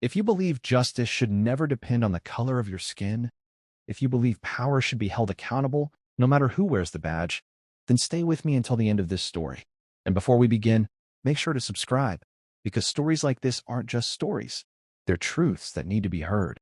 If you believe justice should never depend on the color of your skin, if you believe power should be held accountable, no matter who wears the badge, then stay with me until the end of this story. And before we begin, make sure to subscribe, because stories like this aren't just stories. They're truths that need to be heard.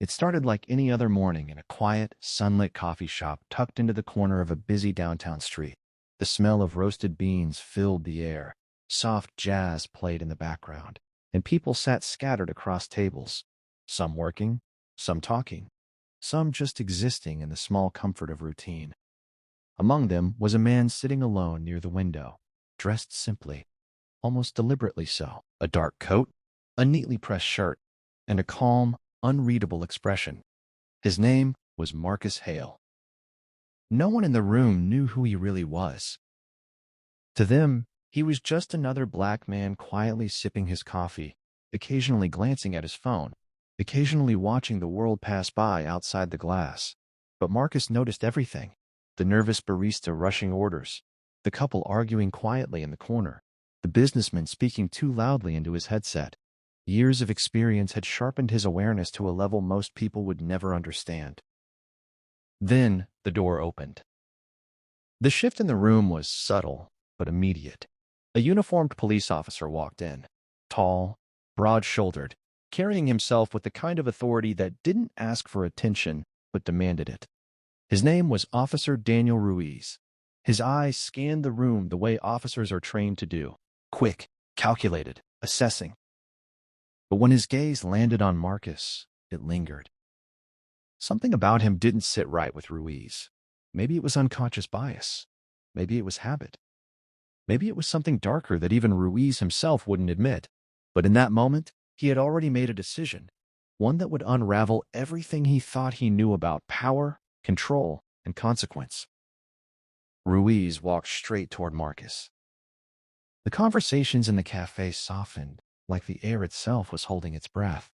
It started like any other morning in a quiet, sunlit coffee shop tucked into the corner of a busy downtown street. The smell of roasted beans filled the air. Soft jazz played in the background, and people sat scattered across tables, some working, some talking, some just existing in the small comfort of routine. Among them was a man sitting alone near the window, dressed simply, almost deliberately so. A dark coat, a neatly pressed shirt, and a calm, unreadable expression. His name was Marcus Hale. No one in the room knew who he really was. To them, he was just another black man quietly sipping his coffee, occasionally glancing at his phone, occasionally watching the world pass by outside the glass. But Marcus noticed everything: the nervous barista rushing orders, the couple arguing quietly in the corner, the businessman speaking too loudly into his headset. Years of experience had sharpened his awareness to a level most people would never understand. Then the door opened. The shift in the room was subtle, but immediate. A uniformed police officer walked in, tall, broad-shouldered, carrying himself with the kind of authority that didn't ask for attention, but demanded it. His name was Officer Daniel Ruiz. His eyes scanned the room the way officers are trained to do: quick, calculated, assessing. But when his gaze landed on Marcus, it lingered. Something about him didn't sit right with Ruiz. Maybe it was unconscious bias. Maybe it was habit. Maybe it was something darker that even Ruiz himself wouldn't admit. But in that moment, he had already made a decision, one that would unravel everything he thought he knew about power, control, and consequence. Ruiz walked straight toward Marcus. The conversations in the cafe softened, like the air itself was holding its breath.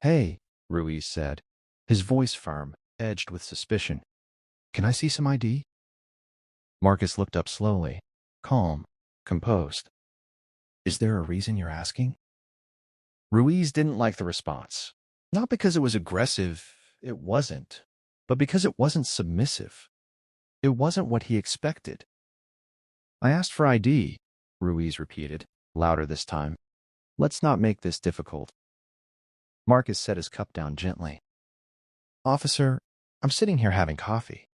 "Hey," Ruiz said, his voice firm, edged with suspicion. "Can I see some ID?" Marcus looked up slowly, calm, composed. "Is there a reason you're asking?" Ruiz didn't like the response. Not because it was aggressive, it wasn't, but because it wasn't submissive. It wasn't what he expected. "I asked for ID," Ruiz repeated, louder this time. "Let's not make this difficult." Marcus set his cup down gently. "Officer, I'm sitting here having coffee.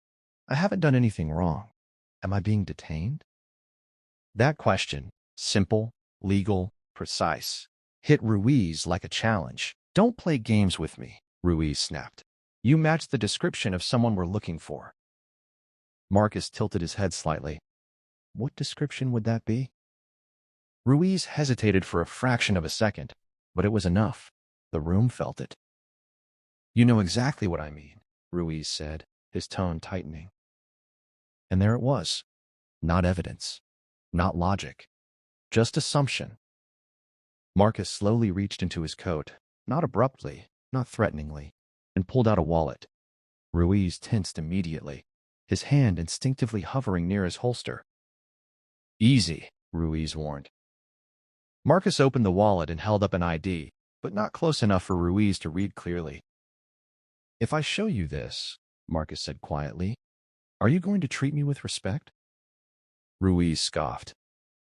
I haven't done anything wrong. Am I being detained?" That question, simple, legal, precise, hit Ruiz like a challenge. "Don't play games with me," Ruiz snapped. "You match the description of someone we're looking for." Marcus tilted his head slightly. What description would that be? Ruiz hesitated for a fraction of a second, but it was enough. The room felt it. "You know exactly what I mean," Ruiz said, his tone tightening. And there it was. Not evidence. Not logic. Just assumption. Marcus slowly reached into his coat, not abruptly, not threateningly, and pulled out a wallet. Ruiz tensed immediately, his hand instinctively hovering near his holster. "Easy," Ruiz warned. Marcus opened the wallet and held up an ID, but not close enough for Ruiz to read clearly. "If I show you this," Marcus said quietly, "are you going to treat me with respect?" Ruiz scoffed.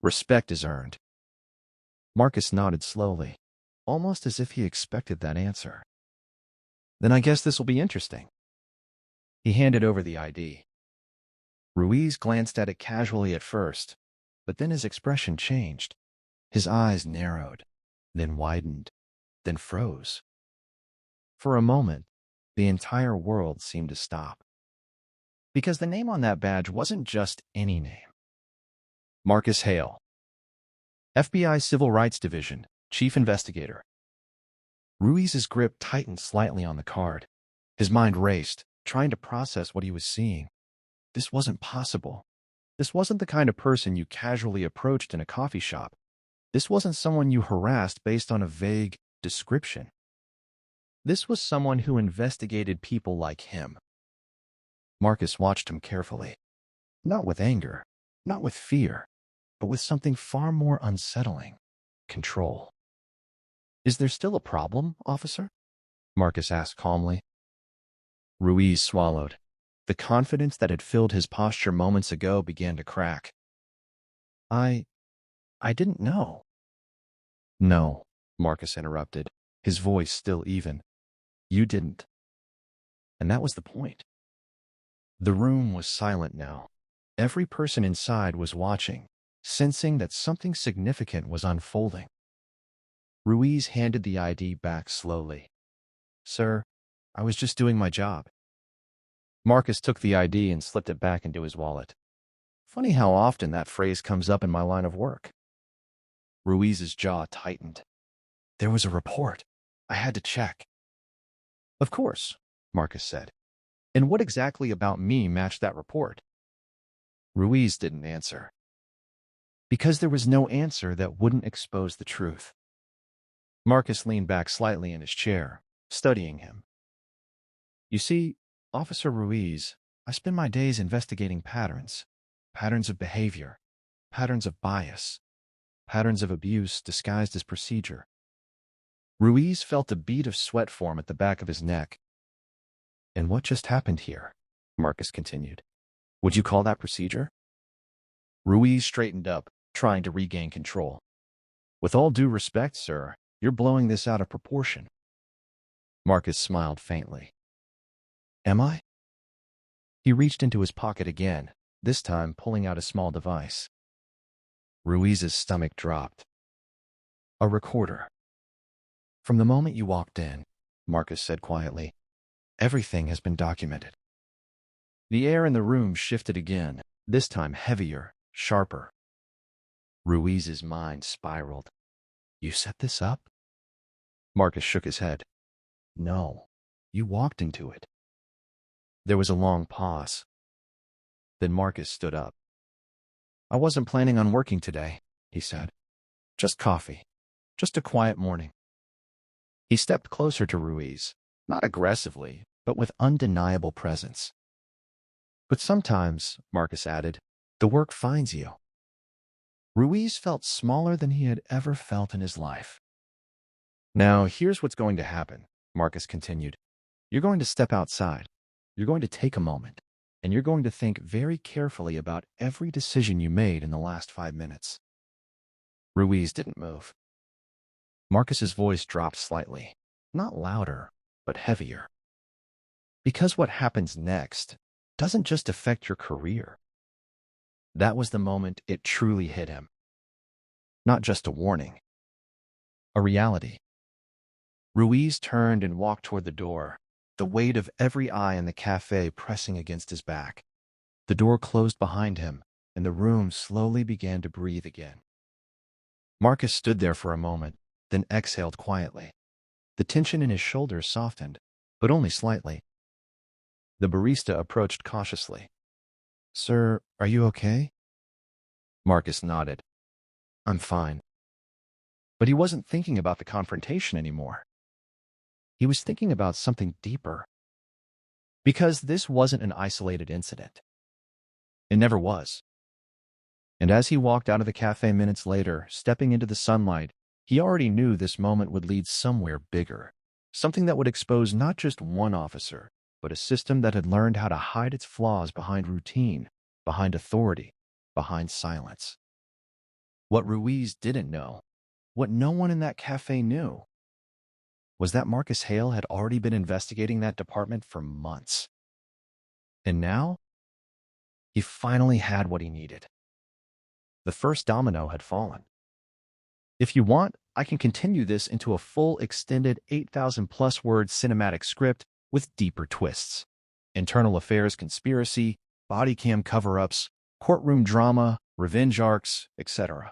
"Respect is earned." Marcus nodded slowly, almost as if he expected that answer. "Then I guess this will be interesting." He handed over the ID. Ruiz glanced at it casually at first, but then his expression changed. His eyes narrowed, then widened, then froze. For a moment, the entire world seemed to stop. Because the name on that badge wasn't just any name. Marcus Hale, FBI Civil Rights Division, Chief Investigator. Ruiz's grip tightened slightly on the card. His mind raced, trying to process what he was seeing. This wasn't possible. This wasn't the kind of person you casually approached in a coffee shop. This wasn't someone you harassed based on a vague description. This was someone who investigated people like him. Marcus watched him carefully. Not with anger, not with fear, but with something far more unsettling: control. Is there still a problem, officer? Marcus asked calmly. Ruiz swallowed. The confidence that had filled his posture moments ago began to crack. I didn't know. No, Marcus interrupted, his voice still even. You didn't. And that was the point. The room was silent now. Every person inside was watching, sensing that something significant was unfolding. Ruiz handed the ID back slowly. Sir, I was just doing my job. Marcus took the ID and slipped it back into his wallet. Funny how often that phrase comes up in my line of work. Ruiz's jaw tightened. There was a report. I had to check. Of course, Marcus said. And what exactly about me matched that report? Ruiz didn't answer. Because there was no answer that wouldn't expose the truth. Marcus leaned back slightly in his chair, studying him. You see, Officer Ruiz, I spend my days investigating patterns of behavior, patterns of bias, patterns of abuse disguised as procedure. Ruiz felt a bead of sweat form at the back of his neck. And what just happened here? Marcus continued. Would you call that procedure? Ruiz straightened up, trying to regain control. With all due respect, sir, you're blowing this out of proportion. Marcus smiled faintly. Am I? He reached into his pocket again, this time pulling out a small device. Ruiz's stomach dropped. A recorder. From the moment you walked in, Marcus said quietly, everything has been documented. The air in the room shifted again, this time heavier, sharper. Ruiz's mind spiraled. You set this up? Marcus shook his head. No, you walked into it. There was a long pause. Then Marcus stood up. I wasn't planning on working today, he said. Just coffee. Just a quiet morning. He stepped closer to Ruiz, not aggressively, but with undeniable presence. But sometimes, Marcus added, the work finds you. Ruiz felt smaller than he had ever felt in his life. Now, here's what's going to happen, Marcus continued. You're going to step outside. You're going to take a moment, and you're going to think very carefully about every decision you made in the last 5 minutes. Ruiz didn't move. Marcus's voice dropped slightly, not louder, but heavier. Because what happens next doesn't just affect your career. That was the moment it truly hit him. Not just a warning, a reality. Ruiz turned and walked toward the door, the weight of every eye in the cafe pressing against his back. The door closed behind him, and the room slowly began to breathe again. Marcus stood there for a moment, then exhaled quietly. The tension in his shoulders softened, but only slightly. The barista approached cautiously. Sir, are you okay? Marcus nodded. I'm fine. But he wasn't thinking about the confrontation anymore. He was thinking about something deeper. Because this wasn't an isolated incident. It never was. And as he walked out of the cafe minutes later, stepping into the sunlight, he already knew this moment would lead somewhere bigger. Something that would expose not just one officer, but a system that had learned how to hide its flaws behind routine, behind authority, behind silence. What Ruiz didn't know, what no one in that cafe knew, was that Marcus Hale had already been investigating that department for months. And now, he finally had what he needed. The first domino had fallen. If you want, I can continue this into a full extended 8,000+ word cinematic script with deeper twists. Internal affairs conspiracy, body cam cover-ups, courtroom drama, revenge arcs, etc.